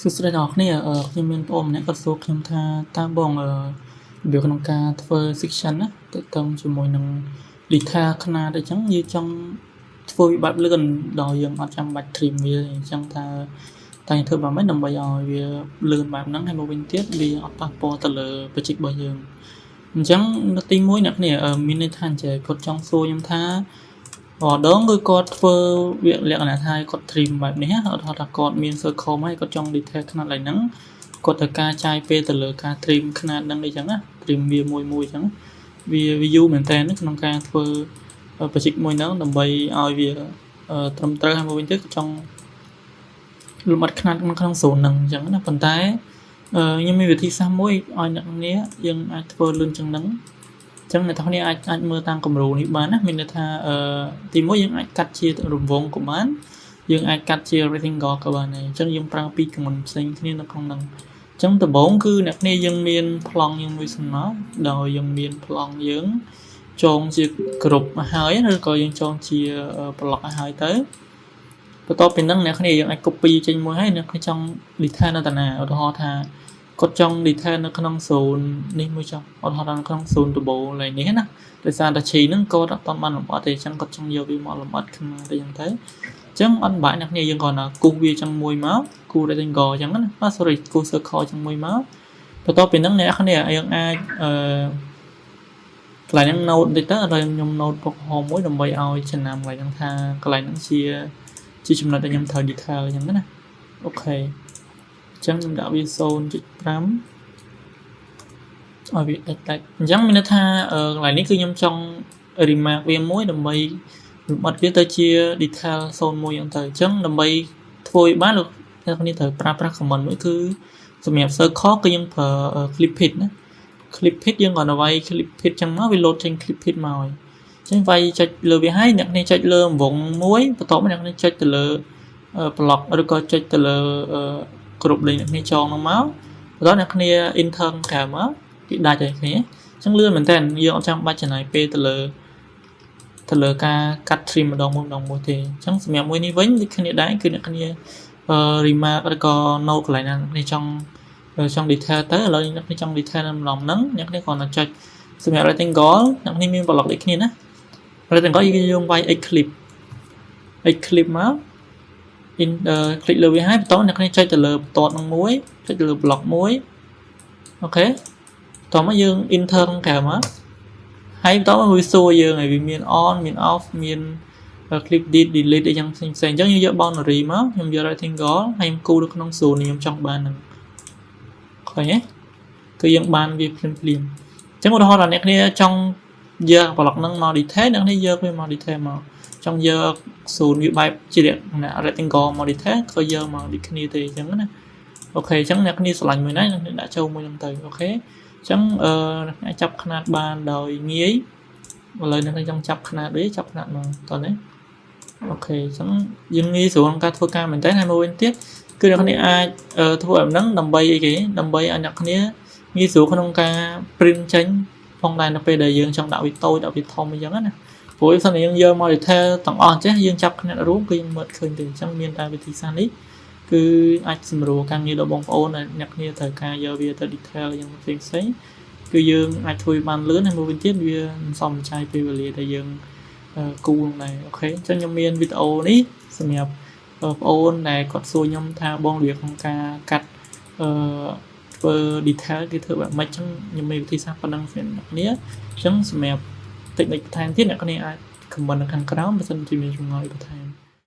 សួស្តីអ្នកនរគ្នាខ្ញុំមានបងម្នាក់គាត់សួរខ្ញុំថាតើបងរបៀបក្នុងការធ្វើ section ណាទៅជាមួយនឹង detail ຂະຫນາດអីចឹងយើងចង់ធ្វើវាបែបលឿនដោយយើងអត់ចាំបាច់ trim វាអញ្ចឹងថាតែធ្វើបែបម៉េចដើម្បីឲ្យវាលឿនបែបហ្នឹងហើយមកវិញទៀតវាអត់ប៉ះពាល់ទៅលើ project របស់យើងអញ្ចឹងនៅទី1អ្នកគ្នាមានន័យថាអញ្ចឹងគាត់ចង់សួរខ្ញុំថាដងគឺគាត់ធ្វើវាលក្ខណៈថាគាត់ trim បែបនេះណាគាត់ថាគាត់មាន circle ហើយគាត់ចង់ detail ខ្នាតឡើយហ្នឹងគាត់ត្រូវការចាយពេលទៅលើការ trim ខ្នាតហ្នឹងអីចឹងណា trim វាមួយអញ្ចឹងវាយូរមែនតើក្នុងការធ្វើ project មួយហ្នឹងដើម្បីឲ្យវាត្រឹមត្រូវហើយមកវិញទៀតចង់លម្អិតខ្នាតក្នុងសូនហ្នឹងអញ្ចឹងណាប៉ុន្តែខ្ញុំមានវិធីសាស្ត្រមួយឲ្យអ្នកនាងយើងអាចធ្វើលឿនជាងហ្នឹងចឹងអ្នកទាំងនេះអាចមើលតាមគំរូនេះបានណាមានន័យថាទី1យើងអាចកាត់ជារង្វង់ក៏បានយើងអាចកាត់ជា rectangle ក៏បានដែរអញ្ចឹងយើងប្រើពីរកំណត់ផ្សេងគ្នានៅក្នុងហ្នឹងអញ្ចឹងដំបូងគឺអ្នកគ្នាយើងមានប្លង់យើងមួយសំណល់ដោយយើងមានប្លង់យើងចងជាគ្រប់មកហើយឬក៏យើងចងជាប្លុកឲ្យហើយទៅបន្ទាប់ពីហ្នឹងអ្នកគ្នាយើងអាច copy ចេញមួយហើយអ្នកគ្នាចង់ detail នៅតាណាឧទាហរណ៍ថាគាត់ចង់ detail នៅក្នុងសូននេះមួយចុះឧទាហរណ៍នៅក្នុងសូនដបូលនេះណាដោយសារតែឈីហ្នឹងគាត់អត់បានលម្អិតទេអញ្ចឹងគាត់ចង់យកវាមកលម្អិតខ្នាតទៅអញ្ចឹងទៅអញ្ចឹងអត់បាក់អ្នកគ្នាយើងគ្រាន់តែគូសវាចឹងមួយមកគូស rectangle អញ្ចឹងណាsorry គូស circle ចឹងមួយមកបន្ទាប់ពីហ្នឹងអ្នកគ្នាយើងអាចកន្លែងហ្នឹង note តិចទៅហើយខ្ញុំ note ពុកហមមួយដើម្បីឲ្យចំណាំកន្លែងហ្នឹងថាកន្លែងហ្នឹងជាចំណុចដែលខ្ញុំត្រូវ detail អញ្ចឹងណាអូខេអញ្ចឹងខ្ញុំដាក់វា 0.5 ឲ្យវាដាច់អញ្ចឹងមានន័យថាកន្លែងនេះគឺខ្ញុំចង់ remark វាមួយដើម្បីលម្អិតវាទៅជា detail 01អញ្ចឹងដើម្បីធ្វើឲ្យបានលោកអ្នកគ្នាត្រូវប្រើប្រាស់ command មួយគឺសម្រាប់ circle គឺយើងប្រើ clip hit ណា clip hit យើងគាត់ឲ្យ clip hit ចឹងមកវា load ចេញ clip hit មកហើយអញ្ចឹងវាយចុចលើវាហើយអ្នកនេះចុចលើរង្វង់មួយបន្ទាប់មកអ្នកនេះចុចទៅលើ block ឬក៏ចុចទៅលើគ្រប់លេខអ្នកនេះចងហ្នឹងមកបន្ទាប់អ្នកគ្នា intern ក្រៅមកវាដាច់ហើយឃើញទេអញ្ចឹងលឿនមែនតើយើងអត់ចាំបាច់ចំណាយពេលទៅលើការកាត់ trim ម្ដងមួយទេអញ្ចឹងសម្រាប់មួយនេះវិញដូចគ្នាដែរគឺអ្នកគ្នាremark ឬក៏ note កន្លែងណាអ្នកចង់ detail ទៅឥឡូវអ្នកចង់ detail នៅម្ដងហ្នឹងអ្នកគ្នាគ្រាន់តែចុចសម្រាប់ rectangle អ្នកគ្នាមាន block ដូចគ្នាណា rectangle យើងវាយ x clip មក click លើវាហើយបន្តអ្នកគ្នាចុចទៅលើបន្ទាត់នឹងមួយចុចទៅលើ block មួយអូខេតោះមកយើង enter ក្រៅមកហើយបន្តមកវាសួរយើងហើយវាមាន on មាន off មាន clip delete អីយ៉ាងផ្សេងអញ្ចឹងយើងយក boundary មកខ្ញុំយក rectangle ហើយខ្ញុំគូនៅក្នុង zone នេះខ្ញុំចង់បានហ្នឹងឃើញទេគឺយើងបានវាភ្លាមអញ្ចឹងឧទាហរណ៍ថាអ្នកគ្នាចង់យក block ហ្នឹងមក detail អ្នកគ្នាយកវាមក detail មកចង់យក zone វាបែបជា rectangle មក detail ក៏យកមកដូចគ្នាទេអញ្ចឹងណាអូខេអញ្ចឹងអ្នកគ្នាឆ្លាញ់មួយណាអ្នកគ្នាដាក់ចូលមួយហ្នឹងទៅអូខេអញ្ចឹងអ្នកចាប់ខ្នាតបានដោយងាយឥឡូវអ្នកចង់ចាប់ខ្នាតទេចាប់ខ្នាតមកតោះនេះអូខេអញ្ចឹងយើងងាយស្រួលក្នុងការធ្វើការមែនតើហើយមួយវិញទៀតគឺអ្នកគ្នាអាចធ្វើបែបហ្នឹងដើម្បីអីគេដើម្បីឲ្យអ្នកគ្នាងាយស្រួលក្នុងការ print ចេញផងដែរនៅពេលដែលយើងចង់ដាក់វាតូចដាក់វាធំអញ្ចឹងណាព្រោះបើសិនជាយើងយកមក detail ទាំងអស់ចេះយើងចាប់ខ្នាតរួមគឺយើងមើលឃើញទេអញ្ចឹងមានតែវិធីសាស្ត្រនេះគឺអាចសម្រួលការងាររបស់បងប្អូនអ្នកគ្នាត្រូវការយកវាទៅ detail យ៉ាងផ្សេងគឺយើងអាចធ្វើបានលឿនហើយមួយវិញទៀតវាមិនសមចាយពេលវេលាដែលយើងគូនឹងដែរអូខេអញ្ចឹងខ្ញុំមានវីដេអូនេះសម្រាប់បងប្អូនដែលគាត់សួរខ្ញុំថាបងរបៀបក្នុងការកាត់ធ្វើ detail គឺធ្វើបែបម៉េចអញ្ចឹងខ្ញុំមានវិធីសាស្ត្រប៉ុណ្ណឹងសម្រាប់អ្នកគ្នាអញ្ចឹងសម្រាប់ technique បន្ថែមទៀតអ្នកគ្នាអាច comment នៅខាងក្រោមបើសិនជាមានចម្ងល់បន្ថែម